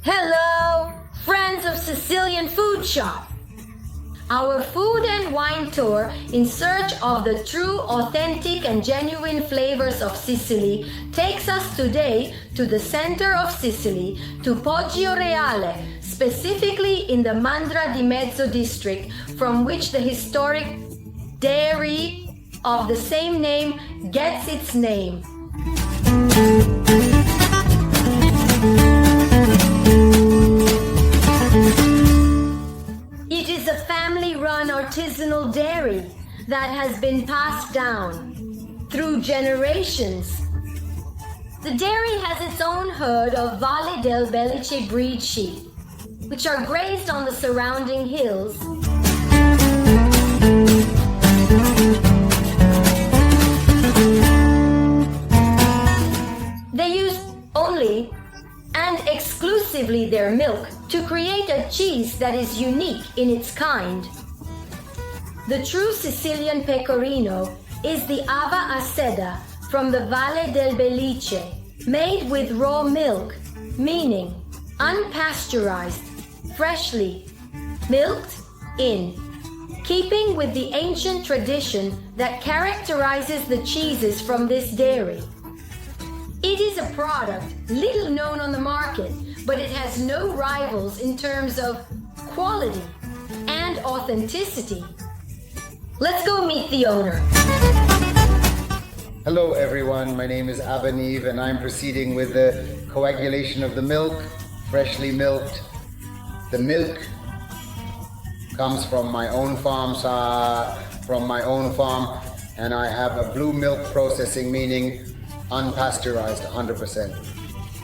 Hello, friends of Sicilian Food Shop. Our food and wine tour in search of the true, authentic and genuine flavors of Sicily takes us today to the center of Sicily, to Poggioreale, specifically in the Mandra di Mezzo district, from which the historic dairy of the same name gets its name. It is a family-run artisanal dairy that has been passed down through generations. The dairy has its own herd of Valle del Belice breed sheep, which are grazed on the surrounding hills. They use only and exclusively their milk to create a cheese that is unique in its kind. The true Sicilian pecorino is the Vastedda from the Valle del Belice, made with raw milk, meaning unpasteurized, freshly milked in, keeping with the ancient tradition that characterizes the cheeses from this dairy. It is a product little known on the market, but it has no rivals in terms of quality and authenticity. Let's go meet the owner. Hello everyone, my name is Abaniv and I'm proceeding with the coagulation of the milk, freshly milked. The milk comes from my own farm, and I have a blue milk processing, meaning unpasteurized 100%,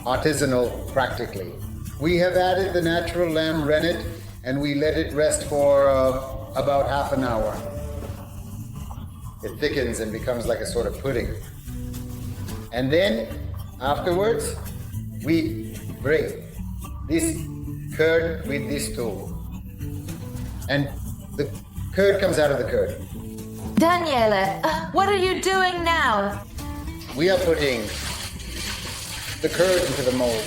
artisanal practically. We have added the natural lamb rennet and we let it rest for about half an hour. It thickens and becomes like a sort of pudding. And then afterwards, we break this curd with this tool. And the curd comes out of the curd. Daniele, what are you doing now? We are putting the curd into the mold.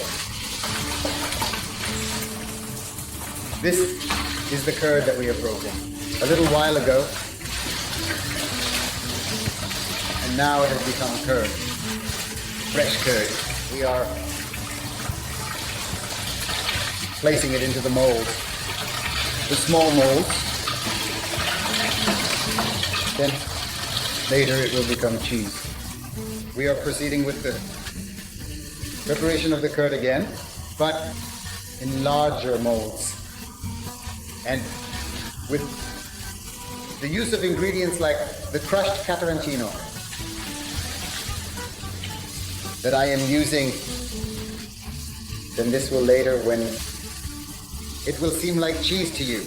This is the curd that we have broken a little while ago, and now it has become curd, fresh curd. We are placing it into the mold, the small mold. Then later it will become cheese. We are proceeding with the preparation of the curd again, but in larger molds. And with the use of ingredients like the crushed pecorino that I am using, then this will later, when it will seem like cheese to you.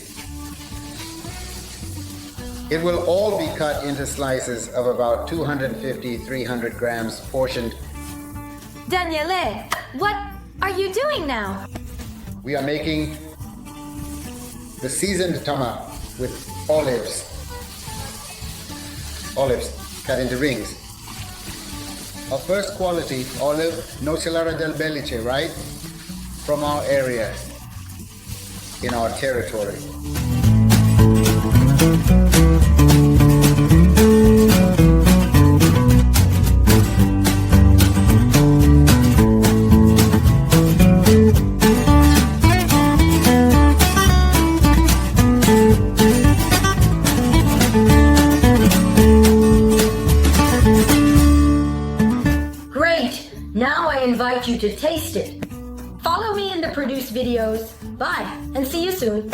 It will all be cut into slices of about 250-300 grams portioned. Daniele, what are you doing now? We are making the seasoned tama with olives cut into rings. Of first quality olive, Vale del Belice, right? From our area, in our territory. Now I invite you to taste it. Follow me in the produced videos. Bye, and see you soon.